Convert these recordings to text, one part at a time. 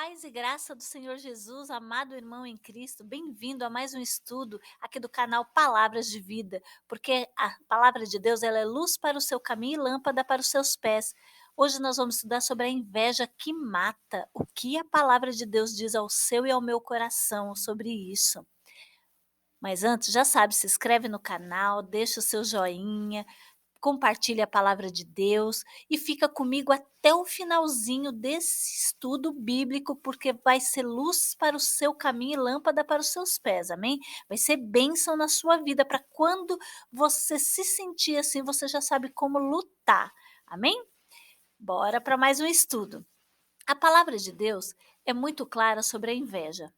Paz e graça do Senhor Jesus, amado irmão em Cristo, bem-vindo a mais um estudo aqui do canal Palavras de Vida, porque a palavra de Deus ela é luz para o seu caminho e lâmpada para os seus pés. Hoje nós vamos estudar sobre a inveja que mata. O que a palavra de Deus diz ao seu e ao meu coração sobre isso? Mas antes, já sabe, se inscreve no canal, deixa o seu joinha, compartilhe a palavra de Deus e fica comigo até o finalzinho desse estudo bíblico, porque vai ser luz para o seu caminho e lâmpada para os seus pés, amém? Vai ser bênção na sua vida, para quando você se sentir assim, você já sabe como lutar, amém? Bora para mais um estudo. A palavra de Deus é muito clara sobre a inveja.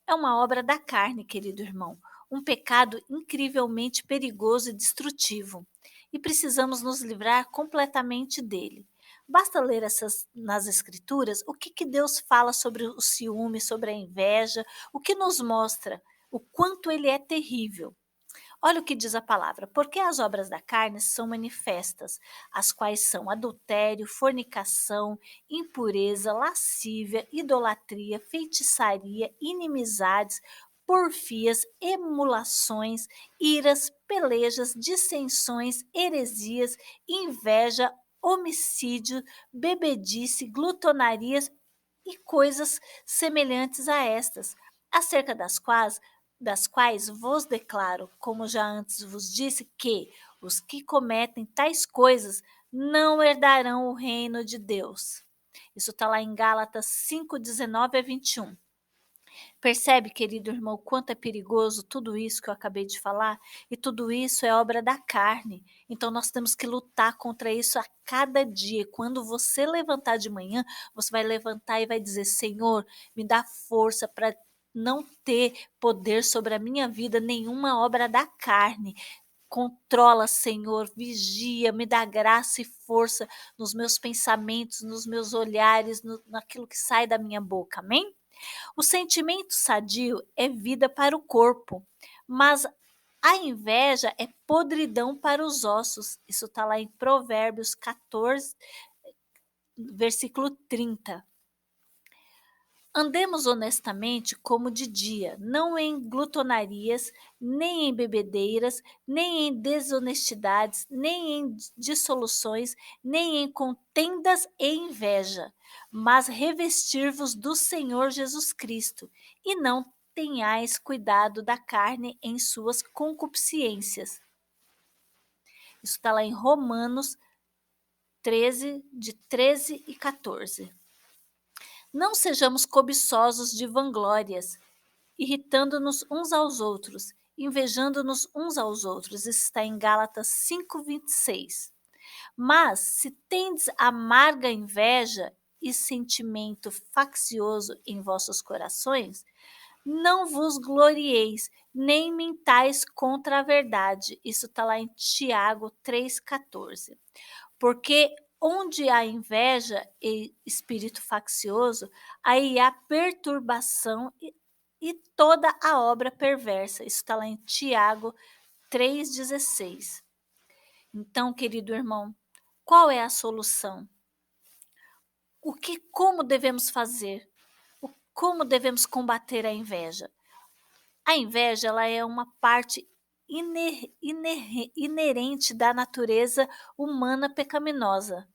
É uma obra da carne, querido irmão, um pecado incrivelmente perigoso e destrutivo, e precisamos nos livrar completamente dele. Basta ler nas Escrituras o que Deus fala sobre o ciúme, sobre a inveja, o que nos mostra o quanto ele é terrível. Olha o que diz a palavra: porque as obras da carne são manifestas, as quais são adultério, fornicação, impureza, lascívia, idolatria, feitiçaria, inimizades, porfias, emulações, iras, pelejas, dissensões, heresias, inveja, homicídio, bebedice, glutonarias e coisas semelhantes a estas, acerca das quais vos declaro, como já antes vos disse, que os que cometem tais coisas não herdarão o reino de Deus. Isso está lá em Gálatas 5:19 a 21. Percebe, querido irmão, o quanto é perigoso tudo isso que eu acabei de falar? E tudo isso é obra da carne. Então nós temos que lutar contra isso a cada dia. Quando você levantar de manhã, você vai levantar e vai dizer: Senhor, me dá força para não ter poder sobre a minha vida nenhuma obra da carne. Controla, Senhor, vigia, me dá graça e força nos meus pensamentos, nos meus olhares, naquilo que sai da minha boca. Amém? O sentimento sadio é vida para o corpo, mas a inveja é podridão para os ossos. Isso está lá em Provérbios 14, versículo 30. Andemos honestamente como de dia, não em glutonarias, nem em bebedeiras, nem em desonestidades, nem em dissoluções, nem em contendas e inveja, mas revestir-vos do Senhor Jesus Cristo, e não tenhais cuidado da carne em suas concupiscências. Isso está lá em Romanos 13, de 13 e 14. Não sejamos cobiçosos de vanglórias, irritando-nos uns aos outros, invejando-nos uns aos outros. Isso está em Gálatas 5:26. Mas se tendes amarga inveja e sentimento faccioso em vossos corações, não vos glorieis, nem mintais contra a verdade. Isso está lá em Tiago 3,14. Porque onde há inveja e espírito faccioso, aí há perturbação e toda a obra perversa. Isso está lá em Tiago 3,16. Então, querido irmão, qual é a solução? Como devemos fazer? Como devemos combater a inveja? A inveja ela é uma parte inerente da natureza humana pecaminosa.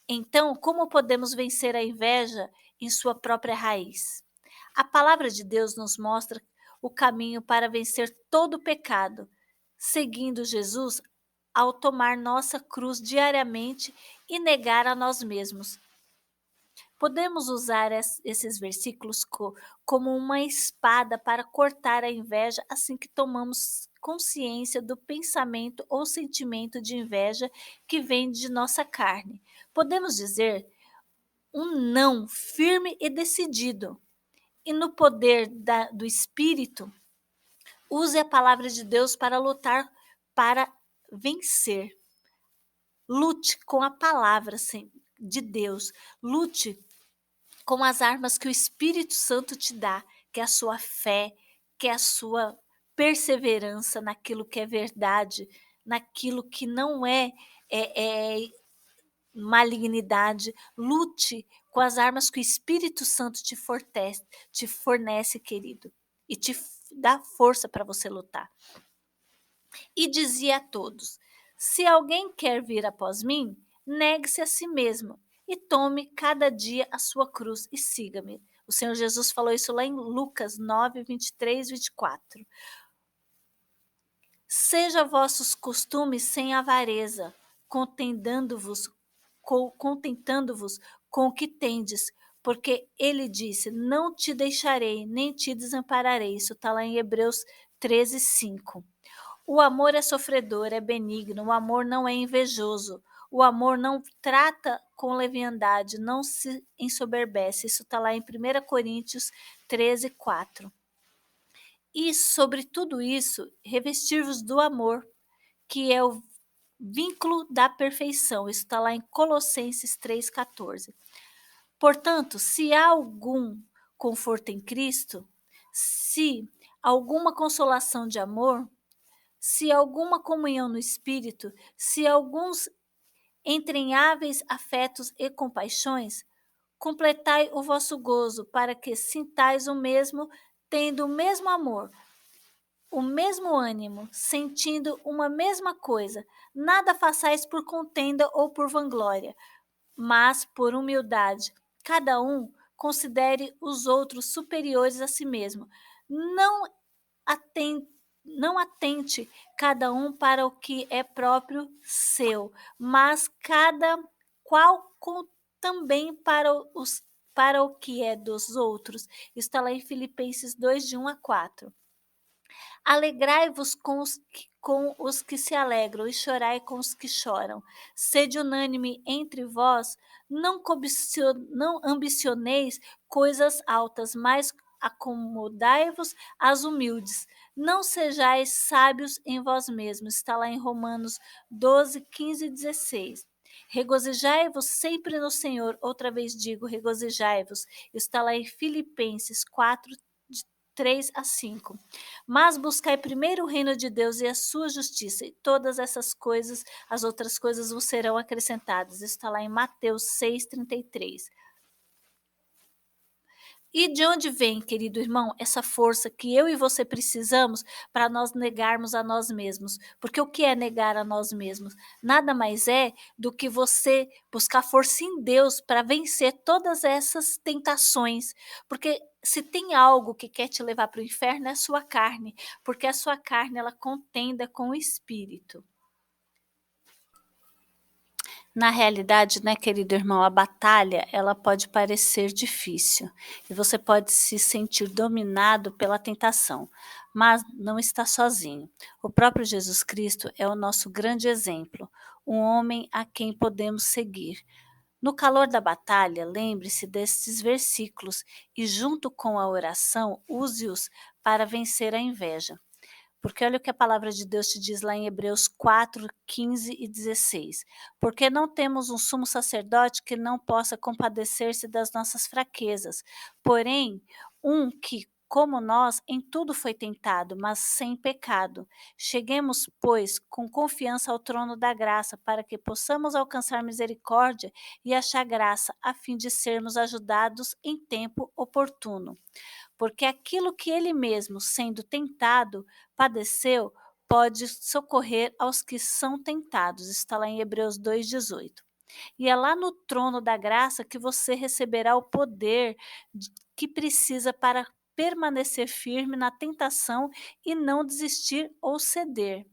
Então, como podemos vencer a inveja em sua própria raiz? A palavra de Deus nos mostra o caminho para vencer todo o pecado, seguindo Jesus ao tomar nossa cruz diariamente e negar a nós mesmos. Podemos usar esses versículos como uma espada para cortar a inveja assim que tomamos consciência do pensamento ou sentimento de inveja que vem de nossa carne. Podemos dizer um não firme e decidido. E no poder do Espírito, use a palavra de Deus para lutar, para vencer. Lute com a palavra de Deus. Lute com as armas que o Espírito Santo te dá, que é a sua fé, que é a sua perseverança naquilo que é verdade, naquilo que não é malignidade, lute com as armas que o Espírito Santo te fornece, querido, e dá força para você lutar. E dizia a todos: se alguém quer vir após mim, negue-se a si mesmo e tome cada dia a sua cruz e siga-me. O Senhor Jesus falou isso lá em Lucas 9, 23, 24. Seja vossos costumes sem avareza, contentando-vos contentando-vos com o que tendes, porque ele disse: não te deixarei, nem te desampararei. Isso está lá em Hebreus 13, 5. O amor é sofredor, é benigno, o amor não é invejoso, o amor não trata com leviandade, não se ensoberbece. Isso está lá em 1 Coríntios 13, 4. E sobre tudo isso, revestir-vos do amor, que é o vínculo da perfeição. Isso está lá em Colossenses 3,14. Portanto, se há algum conforto em Cristo, se alguma consolação de amor, se alguma comunhão no Espírito, se alguns entranháveis afetos e compaixões, completai o vosso gozo, para que sintais o mesmo, tendo o mesmo amor, o mesmo ânimo, sentindo uma mesma coisa. Nada façais por contenda ou por vanglória, mas por humildade. Cada um considere os outros superiores a si mesmo. Não atente, não atente cada um para o que é próprio seu, mas cada qual também para o que é dos outros. Está lá em Filipenses 2, de 1 a 4. Alegrai-vos com os que se alegram e chorai com os que choram. Sede unânime entre vós, não ambicioneis coisas altas, mas acomodai-vos às humildes. Não sejais sábios em vós mesmos. Está lá em Romanos 12, 15 e 16. Regozijai-vos sempre no Senhor. Outra vez digo, regozijai-vos. Está lá em Filipenses 4, 3 a 5. Mas buscai primeiro o reino de Deus e a sua justiça, e todas essas coisas, as outras coisas vos serão acrescentadas. Isso está lá em Mateus 6,33. E de onde vem, querido irmão, essa força que eu e você precisamos para nós negarmos a nós mesmos? Porque o que é negar a nós mesmos? Nada mais é do que você buscar força em Deus para vencer todas essas tentações. Porque se tem algo que quer te levar para o inferno é a sua carne, porque a sua carne ela contenda com o espírito. Na realidade, né, querido irmão, a batalha, ela pode parecer difícil e você pode se sentir dominado pela tentação, mas não está sozinho. O próprio Jesus Cristo é o nosso grande exemplo, um homem a quem podemos seguir. No calor da batalha, lembre-se destes versículos e, junto com a oração, use-os para vencer a inveja. Porque olha o que a palavra de Deus te diz lá em Hebreus 4, 15 e 16. Porque não temos um sumo sacerdote que não possa compadecer-se das nossas fraquezas, porém, um que, como nós, em tudo foi tentado, mas sem pecado. Cheguemos, pois, com confiança ao trono da graça, para que possamos alcançar misericórdia e achar graça, a fim de sermos ajudados em tempo oportuno. Porque aquilo que ele mesmo, sendo tentado, padeceu, pode socorrer aos que são tentados. Está lá em Hebreus 2,18. E é lá no trono da graça que você receberá o poder que precisa para permanecer firme na tentação e não desistir ou ceder.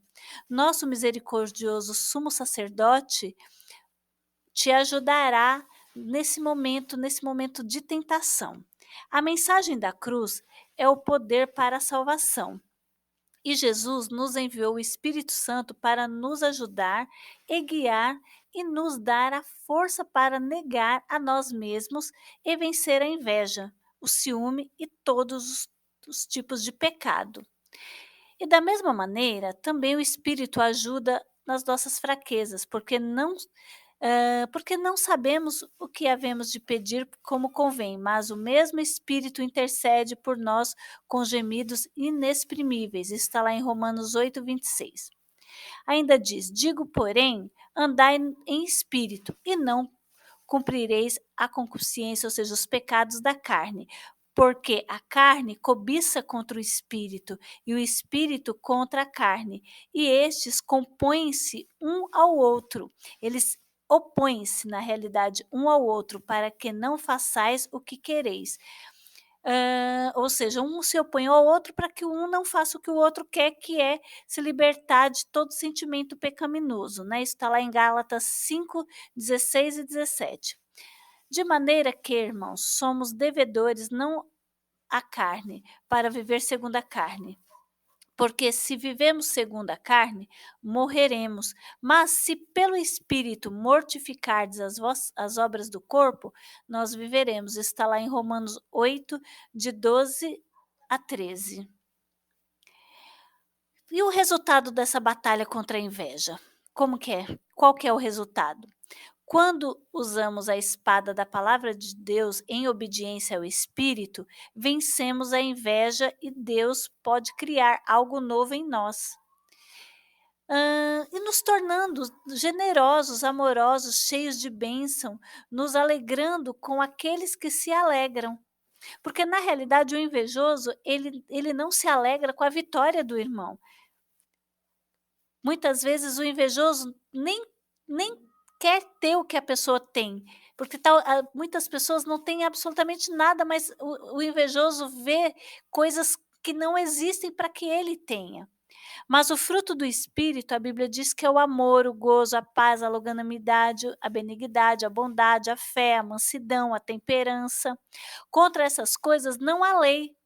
Nosso misericordioso sumo sacerdote te ajudará nesse momento de tentação. A mensagem da cruz é o poder para a salvação. E Jesus nos enviou o Espírito Santo para nos ajudar e guiar e nos dar a força para negar a nós mesmos e vencer a inveja, o ciúme e todos os tipos de pecado. E da mesma maneira, também o Espírito ajuda nas nossas fraquezas, porque não sabemos o que havemos de pedir como convém, mas o mesmo Espírito intercede por nós com gemidos inexprimíveis. Está lá em Romanos 8, 26. Ainda diz: digo, porém, andai em espírito, e não cumprireis a concupiscência, ou seja, os pecados da carne. Porque a carne cobiça contra o espírito, e o espírito contra a carne, e estes compõem-se um ao outro. Eles opõem-se, na realidade, um ao outro, para que não façais o que quereis. Ou seja, um se opõe ao outro para que um não faça o que o outro quer, que é se libertar de todo sentimento pecaminoso, né? Isso está lá em Gálatas 5, 16 e 17. De maneira que, irmãos, somos devedores não à carne, para viver segundo a carne. Porque se vivemos segundo a carne, morreremos. Mas se pelo Espírito mortificardes as obras do corpo, nós viveremos. Está lá em Romanos 8, de 12 a 13. E o resultado dessa batalha contra a inveja? Como que é? Qual que é o resultado? Quando usamos a espada da palavra de Deus em obediência ao Espírito, vencemos a inveja e Deus pode criar algo novo em nós. E nos tornando generosos, amorosos, cheios de bênção, nos alegrando com aqueles que se alegram. Porque na realidade o invejoso, ele não se alegra com a vitória do irmão. Muitas vezes o invejoso nem quer ter o que a pessoa tem, porque muitas pessoas não têm absolutamente nada, mas o invejoso vê coisas que não existem para que ele tenha. Mas o fruto do Espírito, a Bíblia diz que é o amor, o gozo, a paz, a longanimidade, a benignidade, a bondade, a fé, a mansidão, a temperança. Contra essas coisas não há lei.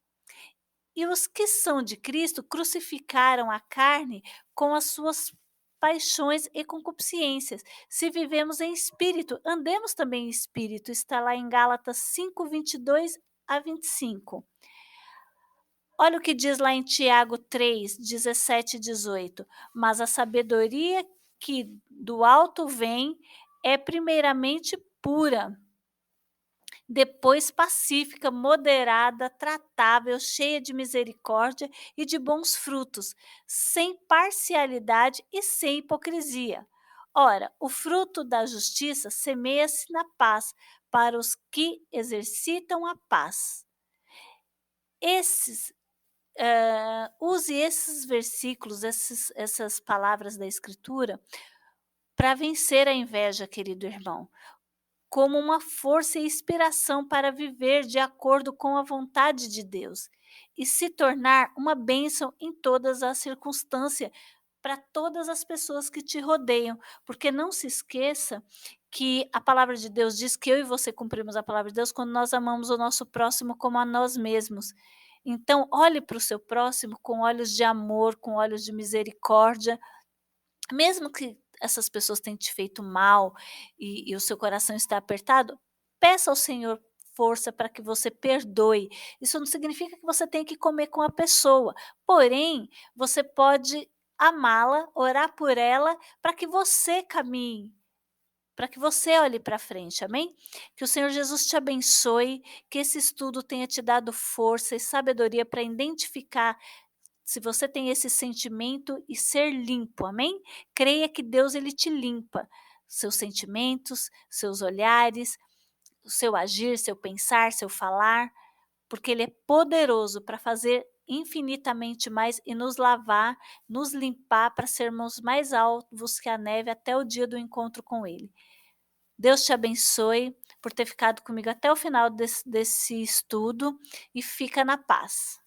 E os que são de Cristo crucificaram a carne com as suas paixões e concupiscências. Se vivemos em espírito, andemos também em espírito. Está lá em Gálatas 5, 22 a 25. Olha o que diz lá em Tiago 3, 17 e 18. Mas a sabedoria que do alto vem é primeiramente pura, depois pacífica, moderada, tratável, cheia de misericórdia e de bons frutos, sem parcialidade e sem hipocrisia. Ora, o fruto da justiça semeia-se na paz para os que exercitam a paz. Use esses versículos, essas palavras da Escritura, para vencer a inveja, querido irmão, como uma força e inspiração para viver de acordo com a vontade de Deus e se tornar uma bênção em todas as circunstâncias para todas as pessoas que te rodeiam, porque não se esqueça que a palavra de Deus diz que eu e você cumprimos a palavra de Deus quando nós amamos o nosso próximo como a nós mesmos. Então, olhe para o seu próximo com olhos de amor, com olhos de misericórdia, mesmo que essas pessoas tenham te feito mal e o seu coração está apertado, peça ao Senhor força para que você perdoe. Isso não significa que você tem que comer com a pessoa, porém, você pode amá-la, orar por ela, para que você caminhe, para que você olhe para frente, amém? Que o Senhor Jesus te abençoe, que esse estudo tenha te dado força e sabedoria para identificar se você tem esse sentimento e ser limpo, amém? Creia que Deus ele te limpa, seus sentimentos, seus olhares, o seu agir, seu pensar, seu falar, porque ele é poderoso para fazer infinitamente mais e nos lavar, nos limpar para sermos mais alvos que a neve até o dia do encontro com ele. Deus te abençoe por ter ficado comigo até o final desse estudo e fica na paz.